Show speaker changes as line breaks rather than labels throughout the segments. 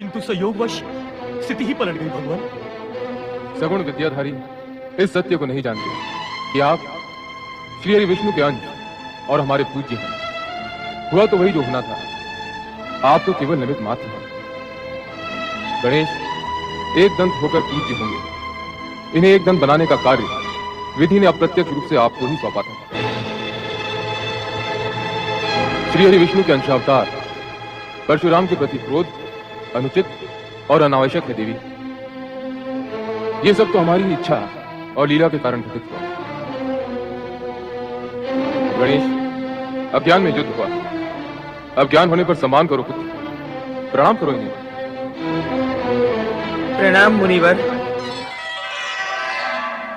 किंतु संयोगवश स्थिति ही पलट गई भगवान।
सगुण विद्याधारी इस सत्य को नहीं जानते कि आप श्री हरि विष्णु के अंश और हमारे पूज्य हैं। हुआ तो वही जो होना था, आप तो केवल निमित्त मात्र हैं। गणेश एक दंत होकर पूज्य होंगे, इन्हें एक दंत बनाने का कार्य विधि ने अप्रत्यक्ष रूप से आपको ही सौंपा था। श्री हरि विष्णु के अंशावतार परशुराम के प्रति क्रोध अनुचित और अनावश्यक है देवी। ये सब तो हमारी ही इच्छा और लीला के कारण घटित हुआ। गणेश, अज्ञान में युद्ध हुआ, अब ज्ञान होने पर सम्मान करो पुत्र, प्रणाम करो इन्हें।
प्रणाम मुनिवर।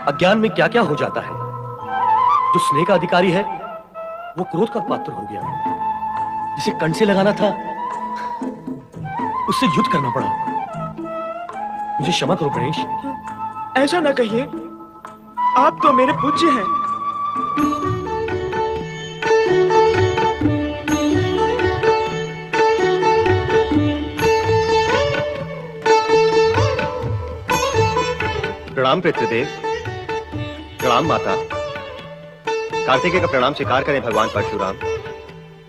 अज्ञान में क्या क्या हो जाता है। जो स्नेह का अधिकारी है वो क्रोध का पात्र हो गया। जिसे कंठ से लगाना था उससे युद्ध करना पड़ा। मुझे क्षमा करो गणेश।
ऐसा ना कहिए, आप तो मेरे पूज्य हैं।
प्रणाम पितृदेव, प्रणाम माता। कार्तिकेय का प्रणाम स्वीकार करें भगवान परशुराम।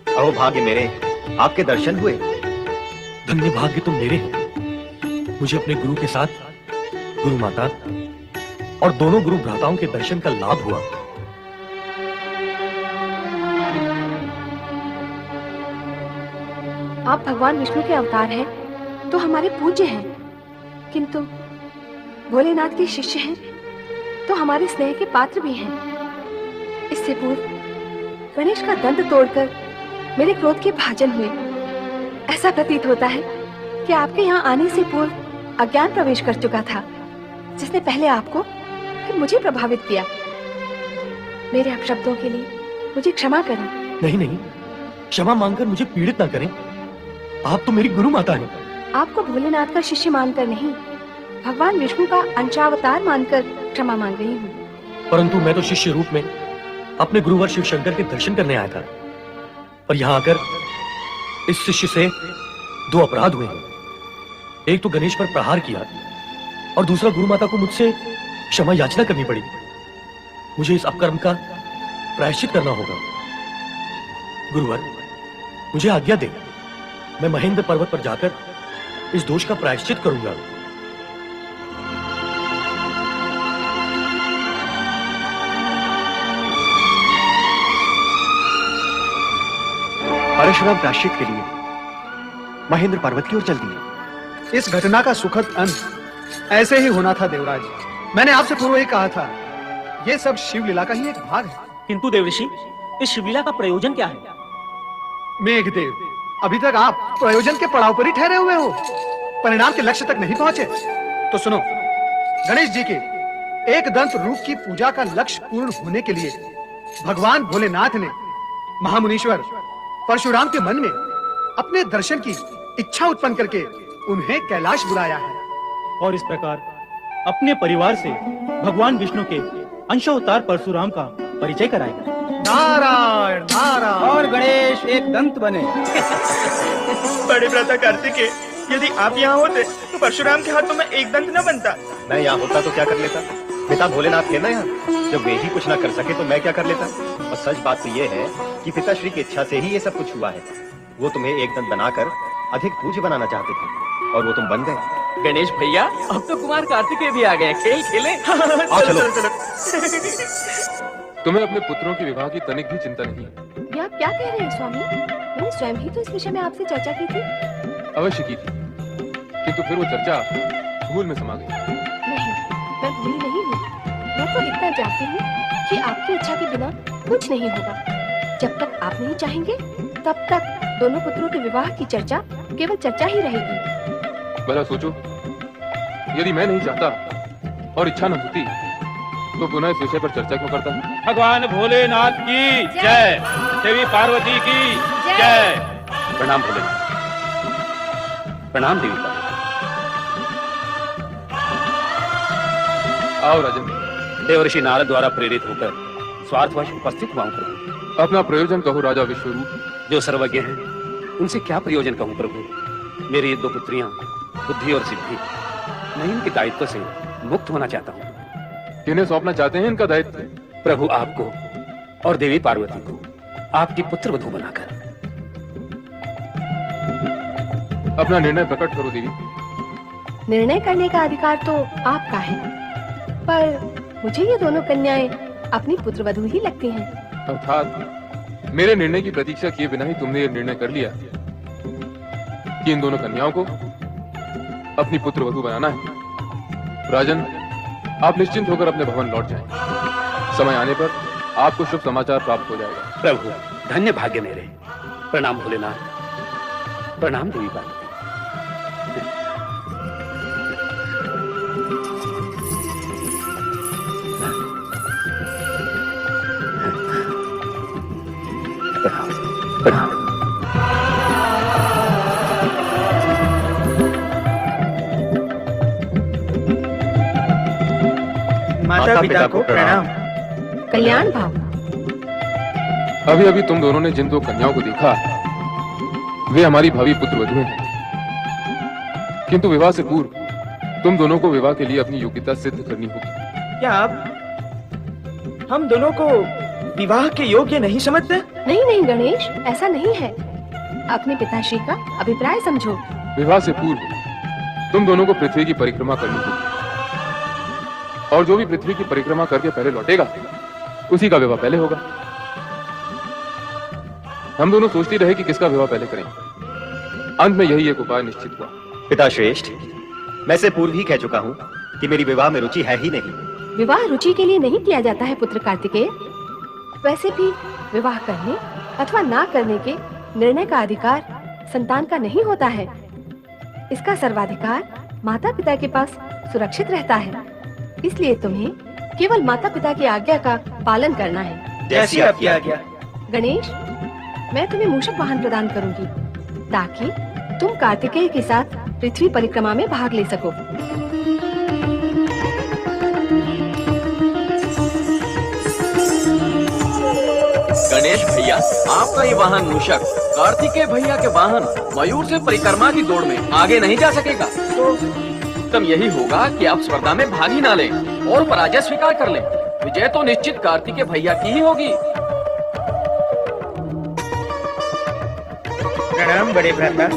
अहो भाग्य मेरे, आपके दर्शन हुए।
धन्य भाग्य तुम मेरे हो। मुझे अपने गुरु के साथ गुरु माता और दोनों गुरु भ्राताओं के दर्शन का लाभ हुआ।
आप भगवान विष्णु के अवतार हैं तो हमारे पूज्य हैं, किंतु भोलेनाथ के शिष्य हैं तो हमारे स्नेह के पात्र भी हैं। इससे पूर्व गणेश का दंत तोड़कर मेरे क्रोध के भाजन हुए। ऐसा प्रतीत होता है कि आपके यहाँ आने से पूर्व अज्ञान प्रवेश कर चुका था, जिसने पहले आपको फिर मुझे प्रभावित किया। मेरे अपशब्दों के लिए मुझे क्षमा करें।
नहीं नहीं, क्षमा मांगकर मुझे पीड़ित ना करें। आप तो मेरी गुरु माता हैं।
आपको भोलेनाथ का शिष्य मानकर नहीं, भगवान विष्णु का अंशावतार मानकर क्षमा मांग रही हूँ।
परंतु मैं तो शिष्य रूप में अपने गुरुवर शिव शंकर के दर्शन करने आया था, पर यहाँ आकर इस शिष्य से दो अपराध हुए हैं। एक तो गणेश पर प्रहार किया और दूसरा गुरु माता को मुझसे क्षमा याचना करनी पड़ी। मुझे इस अपकर्म का प्रायश्चित करना होगा। गुरुवर, मुझे आज्ञा दे, मैं महेंद्र पर्वत पर जाकर इस दोष का प्रायश्चित करूंगा।
परशुराम प्रायश्चित के लिए महेंद्र पर्वत की ओर चल दिए।
इस घटना का सुखद अंत ऐसे ही होना था देवराज। मैंने आपसे पूर्व ही कहा था, ये सब शिव लीला का ही एक भाग है।
किंतु देवऋषि, इस शिव लीला का प्रयोजन क्या है?
मेघदेव, अभी तक आप प्रयोजन के पड़ाव पर ही ठहरे हुए हो, परिणाम के लक्ष्य तक नहीं पहुंचे। तो सुनो, गणेश जी के एक दंत रूप की पूजा का लक्ष्य पूर्ण होने के लिए भगवान भोलेनाथ ने महामुनीश्वर परशुराम के मन में अपने दर्शन की इच्छा उत्पन्न करके उन्हें कैलाश बुलाया है।
और इस प्रकार अपने परिवार से भगवान विष्णु के अंशावतार परशुराम का परिचय कराएगा।
नारायण नारायण।
और गणेश एक दंत बने।
बड़े भ्राता कार्तिकेय, यदि आप यहाँ होते तो परशुराम के हाथों में एक दंत न बनता।
मैं यहाँ होता तो क्या कर लेता? पिता भोलेनाथ थे ना यहाँ। जब वे ही कुछ ना कर सके तो मैं क्या कर लेता? और सच बात तो ये है कि पिताश्री की इच्छा से ही ये सब कुछ हुआ है। वो तुम्हें एक दंत बनाकर अधिक पूज्य बनाना चाहते थे और वो तुम बन गए।
गणेश भैया, अब तो कुमार कार्तिकेय भी आ गए। खेल खेले।
चलो।
तुम्हें अपने पुत्रों के विवाह की तनिक भी चिंता नहीं है।
ये आप क्या कह रहे हैं स्वामी? मैंने स्वयं ही तो इस विषय में आपसे चर्चा की थी।
अवश्य की थी, किंतु फिर वो चर्चा भूल में समा गई।
नहीं, मैं भूली नहीं हूँ। मैं तो इतना जानती हूँ कि आपकी इच्छा के बिना कुछ नहीं होगा। जब तक आप नहीं चाहेंगे तब तक दोनों पुत्रों के विवाह की चर्चा केवल चर्चा ही रहेगी।
भला सोचो, यदि मैं नहीं चाहता और इच्छा न होती तो पुनः इस विषय पर चर्चा क्यों करता हूँ?
भगवान भोलेनाथ की जय, देवी पार्वती की जय।
प्रणाम भोलेनाथ। प्रणाम देवी पार्वती।
आओ राजन।
देवर्षि नारद द्वारा प्रेरित होकर स्वार्थवश उपस्थित हुआ हूं प्रभु।
अपना प्रयोजन कहो राजा विश्वरूप।
जो सर्वज्ञ हैं उनसे क्या प्रयोजन कहूं प्रभु। मेरी दो पुत्रियां बुद्धि और सिद्धि, मैं इनके दायित्व से मुक्त होना चाहता हूँ।
किन्हें सौंपना चाहते हैं इनका दायित्व?
प्रभु आपको और देवी पार्वती को आपकी पुत्र वधू बनाकर।
अपना निर्णय प्रकट करो देवी।
निर्णय करने का अधिकार तो आपका है, पर मुझे ये दोनों कन्याएं अपनी पुत्र वधू ही लगती हैं।
अर्थात मेरे निर्णय की प्रतीक्षा किए बिना ही तुमने ये निर्णय कर लिया कि इन दोनों कन्याओं को अपनी पुत्र वधू बनाना है। राजन, आप निश्चिंत होकर अपने भवन लौट जाएं। समय आने पर आपको शुभ समाचार प्राप्त हो जाएगा।
प्रभु, धन्य भाग्य मेरे। प्रणाम भोलेनाथ, प्रणाम देवी पार्वती। प्रणाम, प्रणाम।
माता पिता को प्रणाम।
कल्याण भाव।
अभी अभी तुम दोनों ने जिन दो कन्याओं को देखा, वे हमारी भावी पुत्र वधू हैं। किंतु विवाह से पूर्व तुम दोनों को विवाह के लिए अपनी योग्यता सिद्ध करनी होगी।
क्या आप हम दोनों को विवाह के योग्य नहीं समझते?
नहीं नहीं गणेश, ऐसा नहीं है। अपने पिताश्री का अभिप्राय समझो।
विवाह से पूर्व तुम दोनों को पृथ्वी की परिक्रमा करनी होगी, और जो भी पृथ्वी की परिक्रमा करके पहले लौटेगा उसी का विवाह पहले होगा। हम दोनों सोचते रहे कि किसका विवाह पहले करें। अंत में यही एक उपाय निश्चित हुआ।
पिता श्रेष्ठ, मैं से पूर्व ही कह चुका हूँ कि मेरी विवाह में रुचि है ही नहीं।
विवाह रुचि के लिए नहीं किया जाता है पुत्र कार्तिकेय। वैसे भी विवाह करने अथवा ना करने के निर्णय का अधिकार संतान का नहीं होता है। इसका सर्वाधिकार माता पिता के पास सुरक्षित रहता है। इसलिए तुम्हें केवल माता पिता की आज्ञा का पालन करना है।
जैसी आपकी आज्ञा।
गणेश, मैं तुम्हें मूषक वाहन प्रदान करूंगी ताकि तुम कार्तिकेय के साथ पृथ्वी परिक्रमा में भाग ले सको।
गणेश भैया, आपका ये वाहन मूषक कार्तिकेय भैया के वाहन मयूर से परिक्रमा की दौड़ में आगे नहीं जा सकेगा। तो उत्तम यही होगा कि आप स्पर्धा में भाग ही ना लें और पराजय स्वीकार कर लें। विजय तो निश्चित कार्तिकेय भैया की ही होगी।
प्रणाम बड़े भ्राता।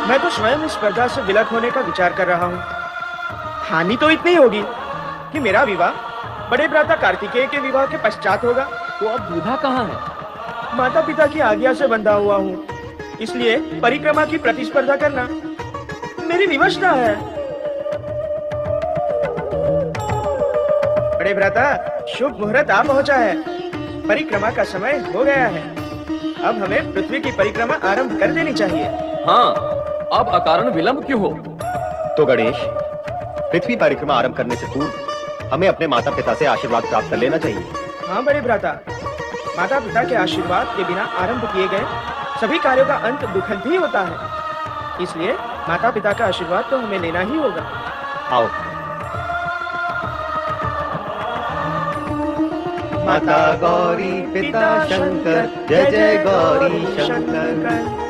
मैं तो स्वयं इस स्पर्धा से विलक होने का विचार कर रहा हूँ। हानि तो इतनी होगी कि मेरा विवाह बड़े भ्राता कार्तिकेय के विवाह के पश्चात होगा।
तो अब दूल्हा कहाँ है?
माता पिता की आज्ञा से बंधा हुआ हूँ, इसलिए परिक्रमा की प्रतिस्पर्धा करना मेरी विवशता है। बड़े भ्राता, शुभ मुहूर्त आ पहुंचा है। परिक्रमा का समय हो गया है। अब हमें पृथ्वी की परिक्रमा आरंभ कर देनी चाहिए।
हाँ, अब अकारण विलंब क्यों हो?
तो गणेश, पृथ्वी परिक्रमा आरंभ करने से पूर्व हमें अपने माता पिता से आशीर्वाद प्राप्त कर लेना चाहिए।
हाँ बड़े भ्राता, माता पिता के आशीर्वाद के बिना आरंभ किए गए सभी कार्यों का अंत दुखद ही होता है। इसलिए माता पिता का आशीर्वाद तो हमें लेना ही होगा।
आओ। माता गौरी पिता शंकर, जय जय गौरी शंकर।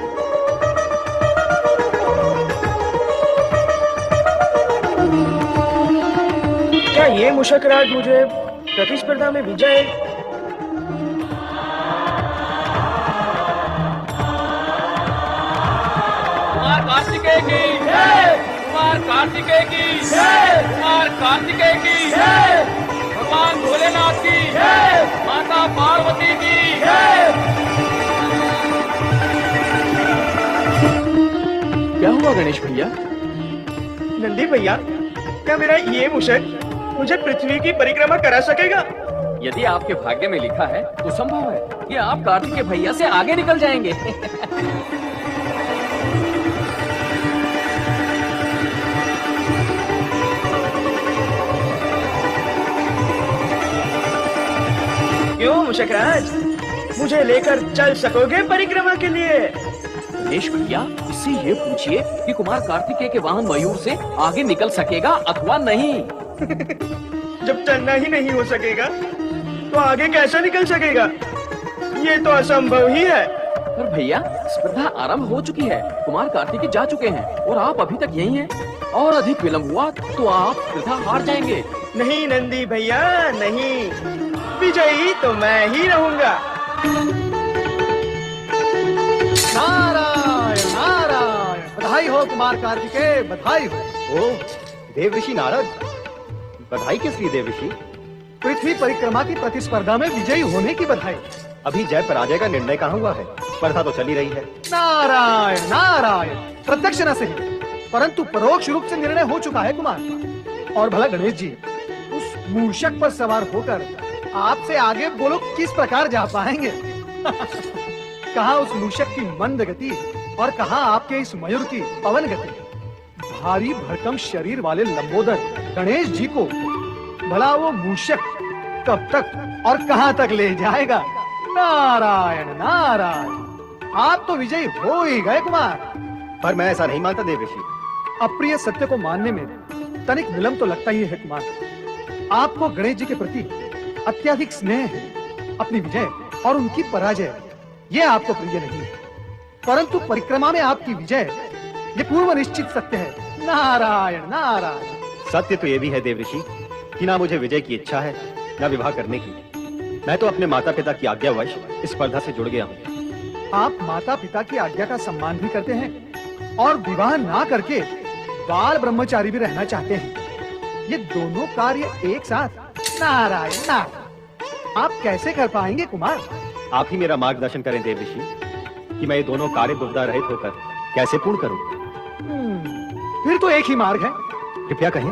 क्या ये मूषक राज मुझे प्रतिस्पर्धा में विजय
कुमार कार्तिकेय की जय, कुमार कार्तिकेय की जय, कुमार कार्तिकेय की जय, भगवान भोलेनाथ की जय, माता पार्वती की जय। क्या हुआ गणेश भैया?
नंदी भैया, क्या मेरा ये मूषक मुझे पृथ्वी की परिक्रमा करा सकेगा?
यदि आपके भाग्य में लिखा है तो संभव है कि आप कार्तिकेय भैया से आगे निकल जाएंगे।
क्यों मूषकराज, मुझे लेकर चल सकोगे परिक्रमा के लिए?
गणेश भैया, इससे ये पूछिए कि कुमार कार्तिकेय के वाहन मयूर से आगे निकल सकेगा अथवा नहीं।
जब चलना ही नहीं हो सकेगा तो आगे कैसे निकल सकेगा? ये तो असंभव ही है।
पर भैया, स्पर्धा आरंभ हो चुकी है। कुमार कार्तिकेय जा चुके हैं और आप अभी तक यही हैं। और अधिक विलंब हुआ तो आप स्पर्धा हार जाएंगे।
नहीं नंदी भैया नहीं, विजयी तो मैं ही रहूंगा।
नारायण नारायण, बधाई हो कुमार कार्तिकेय, बधाई हो।
ओ देव ऋषि नारद, बधाई किस लिए देव ऋषि?
पृथ्वी परिक्रमा की प्रतिस्पर्धा में विजयी होने की बधाई।
अभी जय पराजय का निर्णय कहाँ हुआ है? स्पर्धा तो चली रही है।
नारायण नारायण, प्रत्यक्ष न सही परंतु परोक्ष रूप से निर्णय हो चुका है कुमार। और भला गणेश जी, उस मूषक पर सवार होकर आपसे आगे बोलो किस प्रकार जा पाएंगे? कहाँ उस मूषक की मंद गति और कहाँ आपके इस मयूर की पवन गति। भारी भरकम शरीर वाले लंबोदर गणेश जी को भला वो मूषक कब तक और कहाँ तक ले जाएगा? नारायण नारायण, आप तो विजयी हो ही गए कुमार।
पर मैं ऐसा नहीं मानता देव ऋषि।
अप्रिय सत्य को मानने में तनिक विलंब तो लगता ही है कुमार। आपको गणेश जी के प्रति अत्यधिक स्नेह है। अपनी विजय और उनकी पराजय ये आपको प्रिय नहीं है, परंतु परिक्रमा में आपकी विजय ये पूर्व निश्चित सत्य है। नारायण नारायण।
सत्य तो ये भी है देव ऋषि कि ना मुझे विजय की इच्छा है ना विवाह करने की। मैं तो अपने माता पिता की आज्ञावश इस स्पर्धा से जुड़ गया हूँ।
आप माता पिता की आज्ञा का सम्मान भी करते हैं और विवाह ना करके बाल ब्रह्मचारी भी रहना चाहते हैं। ये दोनों कार्य एक साथ? नारायण नारायण, आप कैसे कर पाएंगे कुमार?
आप ही मेरा मार्गदर्शन करें देव ऋषि कि मैं ये दोनों कार्य दुविधा रहित होकर कैसे पूर्ण करूं।
फिर तो एक ही मार्ग है।
कृपया कहें,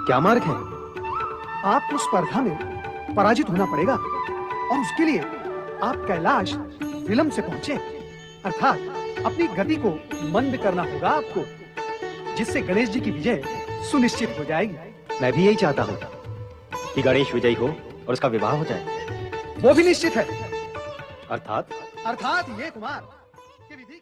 क्या मार्ग है?
आपको स्पर्धा में पराजित होना पड़ेगा और उसके लिए आप कैलाश विलंब से पहुंचे, अर्थात अपनी गति को मंद करना होगा आपको, जिससे गणेश जी की विजय सुनिश्चित हो जाएगी।
मैं भी यही चाहता हूँ कि गणेश विजयी हो और उसका विवाह हो जाए।
वो भी निश्चित है।
अर्थात
अर्थात ये कुमार कि विधि